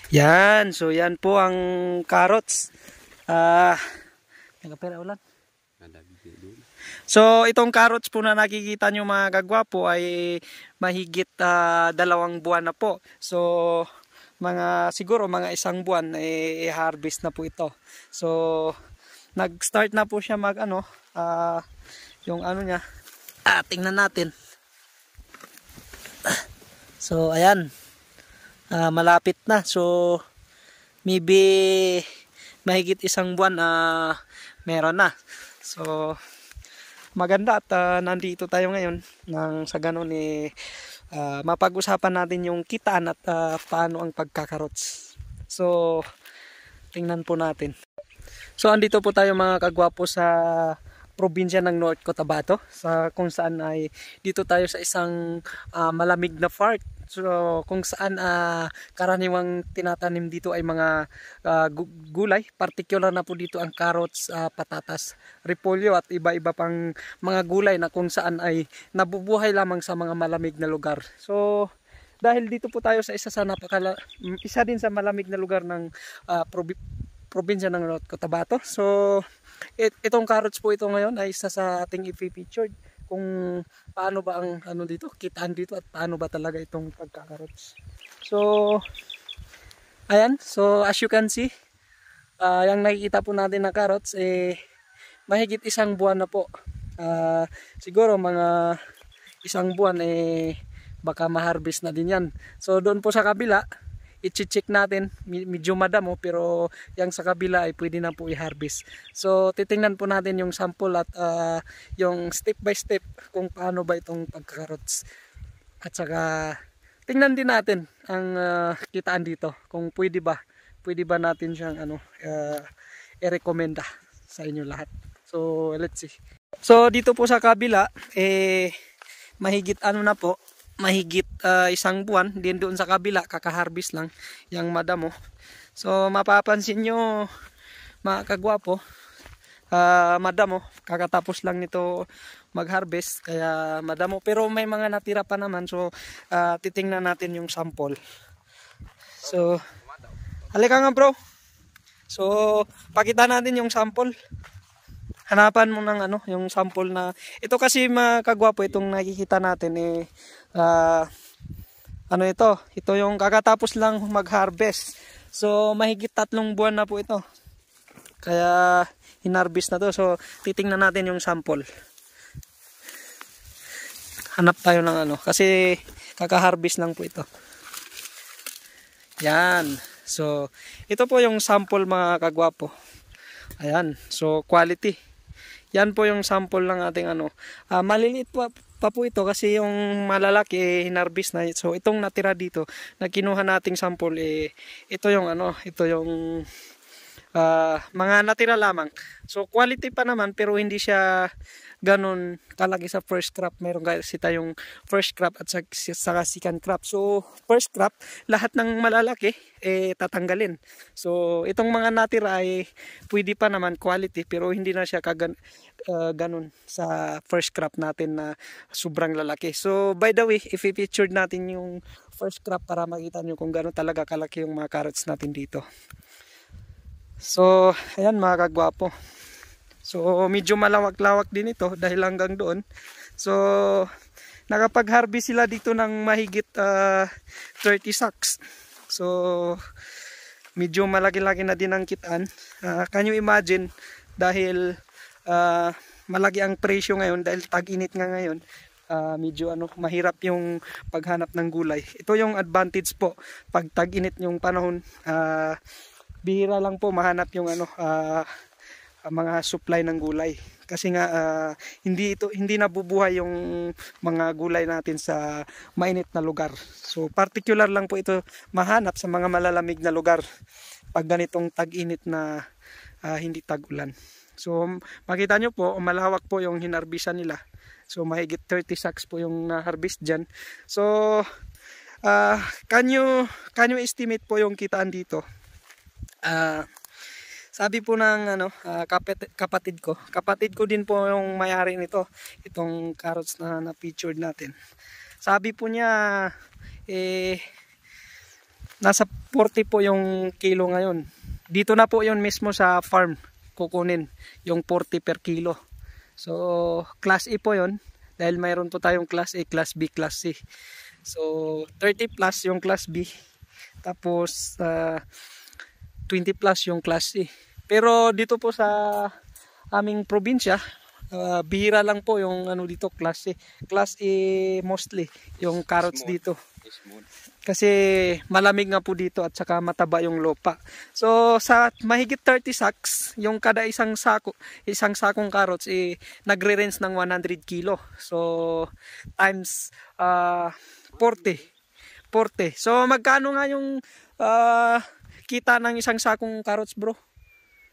Yan, so yan po ang carrots. Nagapera ulan. So itong carrots po na nakikita nyo mga kagwapo ay mahigit 2 buwan na po. So siguro mga 1 buwan i-harvest na po ito. So nag-start na po siya yung ano niya. Tingnan natin. So ayan. Malapit na. So maybe mahigit 1 buwan meron na. So maganda at nandito tayo ngayon nang sa ganun mapag-usapan natin yung kitaan at paano ang pagkakarots. So tingnan po natin. So andito po tayo mga kagwapo sa probinsya ng North Cotabato, kung saan ay dito tayo sa isang malamig na part. So kung saan karaniwang tinatanim dito ay mga gulay, particular na po dito ang carrots, patatas, repolyo at iba-iba pang mga gulay na kung saan ay nabubuhay lamang sa mga malamig na lugar. So dahil dito po tayo sa isa din sa malamig na lugar ng probinsya ng North Cotabato. So itong carrots po ito ngayon ay isa sa ating i-featured kung paano ba ang kitaan dito at paano ba talaga itong pagkakarots. So ayan, so as you can see, yung nakikita po natin na carrots mahigit 1 buwan na po. Siguro mga 1 buwan baka ma-harvest na din yan. So doon po sa kabila, i-check natin, medyo madamo pero yung sa kabila ay pwede na po i-harvest. So titingnan po natin yung sample at yung step by step kung paano ba itong pagkakarots. At saka tingnan din natin ang kitaan dito kung pwede ba natin siyang i-recommenda sa inyo lahat. So let's see. So dito po sa kabila mahigit mahigit 1 buwan din doon sa kabila, kaka-harvest lang yung madamo. So mapapansin nyo mga kagwapo, madamo, kakatapos lang nito mag-harvest kaya madamo, pero may mga natira pa naman. So titingnan natin yung sample. So halika nga bro, so pakita natin yung sample. Hanapan mo ng yung sample na ito, kasi mga kagwapo itong nakikita natin ito yung kakatapos lang mag-harvest. So mahigit 3 buwan na po ito. Kaya hinarvest na to. So titingnan natin yung sample. Hanap tayo ng kasi kaka-harvest lang po ito. Yan. So ito po yung sample mga kagwapo. Ayan. So quality. Yan po yung sample ng ating maliliit pa po ito kasi yung malalaki hinarvest na. So itong natira dito na kinuha nating sample ito yung mga natira lamang. So quality pa naman pero hindi siya ganun kalaki sa first crop. Meron kasi tayong first crop at saka second crop. So first crop, lahat ng malalaki tatanggalin. So itong mga natira ay pwede pa naman quality pero hindi na siya ganun sa first crop natin na sobrang lalaki. So by the way, if i-featured natin yung first crop para makita nyo kung gano'n talaga kalaki yung mga carrots natin dito. So ayan mga kagwapo. So medyo malawak-lawak din ito dahil hanggang doon. So nakapag-harvest sila dito ng mahigit 30 sacks. So medyo malaki-laki na din ang kitaan. Can you imagine, dahil malaki ang presyo ngayon dahil tag-init nga ngayon. Medyo mahirap yung paghanap ng gulay. Ito yung advantage po pag tag-init yung panahon. Bihira lang po mahanap yung mga supply ng gulay kasi nga hindi nabubuhay yung mga gulay natin sa mainit na lugar. So particular lang po ito mahanap sa mga malalamig na lugar pag ganitong tag-init na hindi tag-ulan. So makita nyo po malawak po yung hinarbisan nila. So mahigit 30 sacks po yung na-harvest dyan. So can you estimate po yung kitaan dito? Sabi po ng kapatid ko din po yung may-ari nito, itong carrots na featured natin. Sabi po niya nasa 40 po yung kilo ngayon. Dito na po yun mismo sa farm kukunin yung 40 per kilo. So class A po yun, dahil mayroon po tayong class A, class B, class C. So 30 plus yung class B, tapos 20 plus yung class C. Pero dito po sa aming probinsya, bihira lang po yung ano dito, class A. Class A mostly yung carrots dito. Kasi malamig nga po dito at saka mataba yung lupa. So sa mahigit 30 sacks, yung kada isang sakong carrots nagre-range ng 100 kilo. So times 40. So magkano nga yung kita ng isang sakong carrots, bro?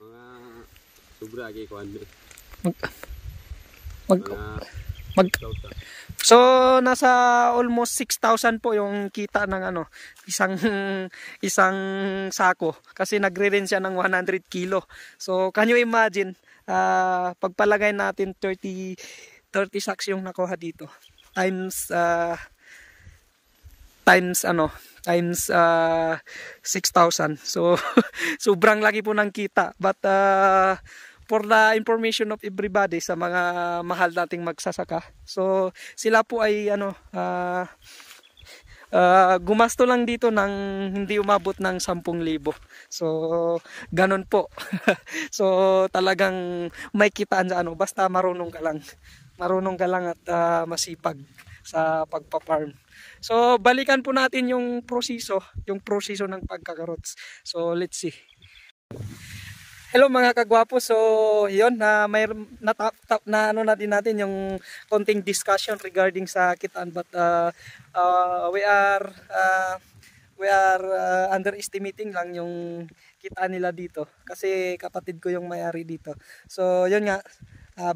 Mga sobra kay kuan. So nasa almost 6,000 po yung kita ng ano, isang sako kasi nagre-range siya ng 100 kilo. So can you imagine, pagpalagay natin 30 sacks yung nakuha dito times 6,000. So sobrang laki po ng kita. But for the information of everybody, sa mga mahal nating magsasaka, so sila po ay gumasto lang dito ng hindi umabot ng 10,000. So ganun po. So talagang may kitaan sa basta marunong ka lang at masipag sa pagpa-farm. So balikan po natin yung proseso ng pagkakarots. So let's see. Hello mga kagwapo. So yun, may natin natin yung konting discussion regarding sa kitaan, but we are underestimating lang yung kitaan nila dito kasi kapatid ko yung may-ari dito. So yun nga,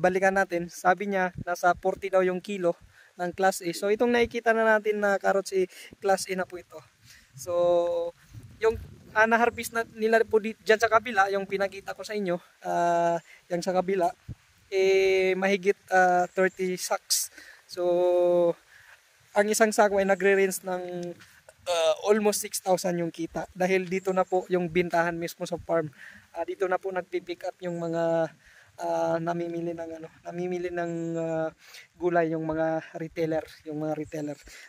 balikan natin. Sabi niya nasa 40 daw yung kilo ng class A. So itong nakikita na natin na carrots class A na po ito. So yung na-harvest na nila po dyan sa kabila, yung pinakita ko sa inyo, yung sa kabila, mahigit 30 sacks. So ang isang sako ay nagre-range ng almost 6,000 yung kita, dahil dito na po yung bintahan mismo sa farm. Dito na po nagpipick up yung mga namimili ng gulay, yung mga retailer,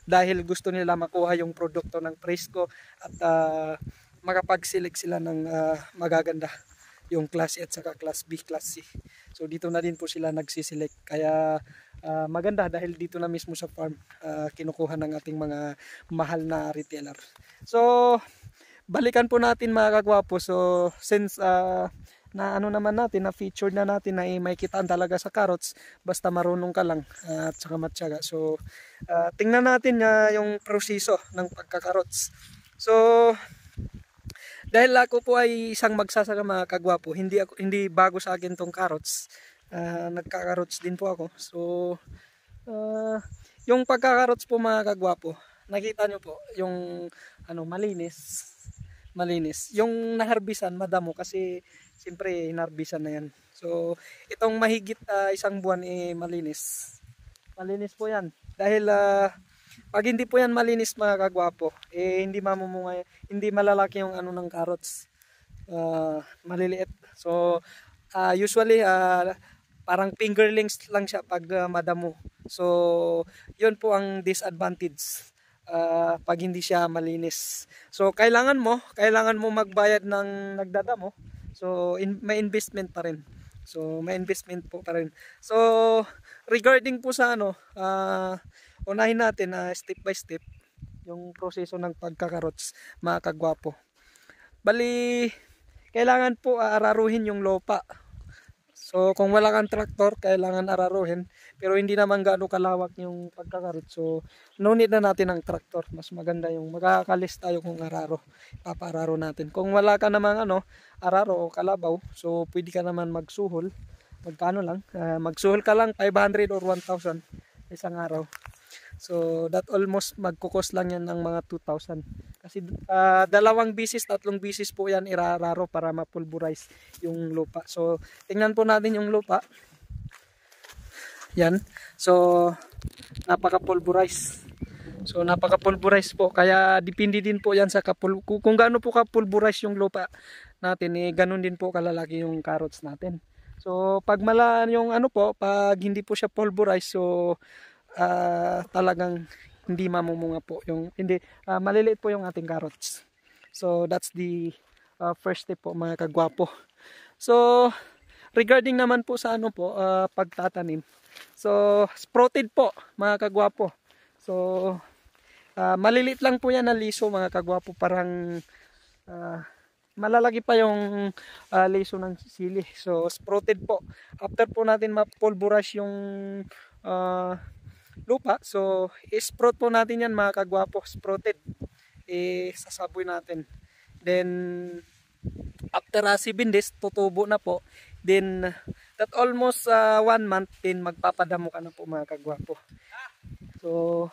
dahil gusto nila makuha yung produkto ng presko at makapag-select sila ng magaganda, yung class A at saka class B, class C. So dito na din po sila nagsiselect, kaya maganda dahil dito na mismo sa farm kinukuha ng ating mga mahal na retailer. So balikan po natin mga kagwapo. So since na featured na natin na may kitaan talaga sa carrots basta marunong ka lang at saka matyaga. So tingnan natin yung proseso ng pagkakarots. So dahil ako po ay isang magsasaka mga kagwapo, hindi bago sa akin tong carrots. Nagkakarots din po ako. So yung pagkakarots po mga kagwapo, nakita nyo po yung malinis. Yung naharbisan madamo kasi siyempre inarbisan na yan. So itong mahigit isang buwan malinis po yan, dahil pag hindi po yan malinis mga kagwapo, hindi mamumunga, hindi malalaki yung ng carrots, maliliit. So usually parang fingerlings lang siya pag madamo. So yun po ang disadvantage pag hindi siya malinis. So kailangan mo magbayad ng nagdadamo. So may investment pa rin. So regarding po sa unahin natin step by step yung proseso ng pagkakarots mga kagwapo. Bali kailangan po araruhin yung lupa. So kung wala kang traktor, kailangan araruhin, pero hindi naman gaano kalawak yung pagkakarot. So no need na natin ng traktor. Mas maganda yung makakalis tayo kung papaararo natin. Kung wala ka namang araro o kalabaw, so pwede ka naman magsuhol. Magkano lang? Magsuhol ka lang 500 or 1,000 isang araw. So that almost magkukos lang yan ng mga 2,000. Kasi 2 bisis, 3 bisis po yan irararo para mapulverize yung lupa. So tingnan po natin yung lupa. Yan. So napaka-pulverize. So napaka-pulverize po, kaya depende din po yan sa kung gaano po ka-pulverize yung lupa natin, ganun din po kalalaki yung carrots natin. So pag yung pag hindi po siya pulverize, so talagang hindi mamumunga po maliliit po yung ating carrots. So that's the first step po mga kagwapo. So regarding naman po sa pagtatanim, so sprouted po mga kagwapo. So maliliit lang po yan na liso mga kagwapo, parang malalaki pa yung liso ng sili. So sprouted po. After po natin ma-pulverize yung lupa, so i-sprout po natin yan mga kagwapo, sprouted. Sasaboy natin. Then after 7 days tutubo na po. Then that almost 1 month, din magpapadamo ka na po mga kagwapo. So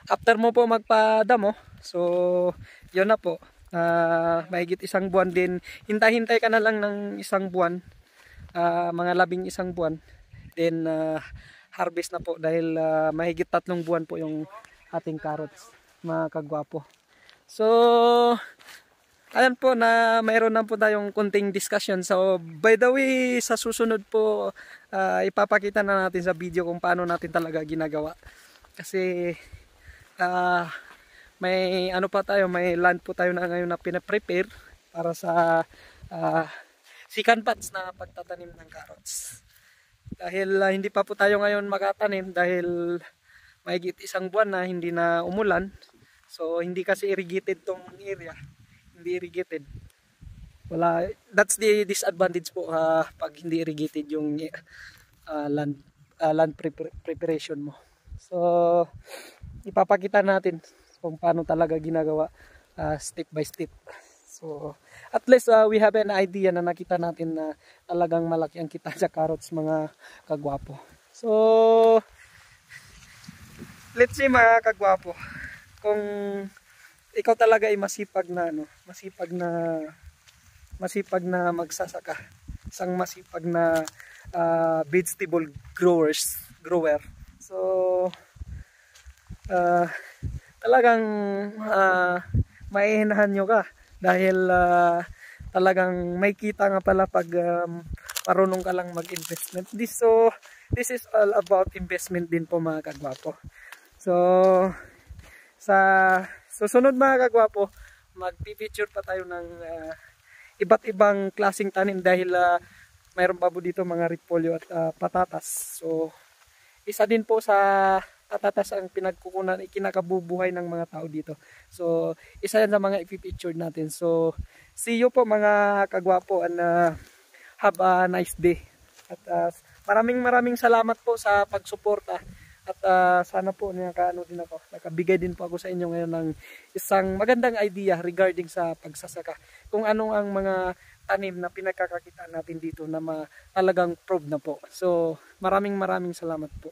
after mo po magpadamo, so yun na po, mahigit 1 buwan din, hintay-hintay ka na lang ng 1 buwan, mga 11 buwan, then harvest na po, dahil mahigit 3 buwan po yung ating carrots mga kagwapo. So ayan po, na mayroon na po tayong kunting discussion. So by the way, sa susunod po ipapakita na natin sa video kung paano natin talaga ginagawa, kasi may may land po tayo na ngayon na pina-prepare para sa second batch na pagtatanim ng carrots. Dahil hindi pa po tayo ngayon magtatanim dahil mahigit 1 buwan na hindi na umulan. So hindi kasi irrigated tong area, hindi irrigated. That's the disadvantage po pag hindi irrigated yung land preparation mo. So ipapakita natin kung paano talaga ginagawa step by step. So at least we have an idea na nakita natin na talagang malaki ang kita sa carrots mga kagwapo. So let's see mga kagwapo, kung ikaw talaga ay masipag na magsasaka, isang masipag na vegetable grower. So talagang maihinahan nyo ka, dahil talagang may kita nga pala pag marunong ka lang mag-investment. So this is all about investment din po mga kagwapo. So sa susunod mga kagwapo, mag-feature pa tayo ng iba't ibang klaseng tanim, dahil mayroon pa po dito mga repolyo at patatas. So isa din po sa patatas ang pinagkukunan, ikinakabubuhay ng mga tao dito. So isa yan sa mga i-feature natin. So see you po mga kagwapo, and have a nice day. At maraming salamat po sa pagsuporta. At sana po nakabigay din po ako sa inyo ngayon ng isang magandang idea regarding sa pagsasaka. Kung ano ang mga tanim na pinagkakakitaan natin dito na talagang prove na po. So maraming salamat po.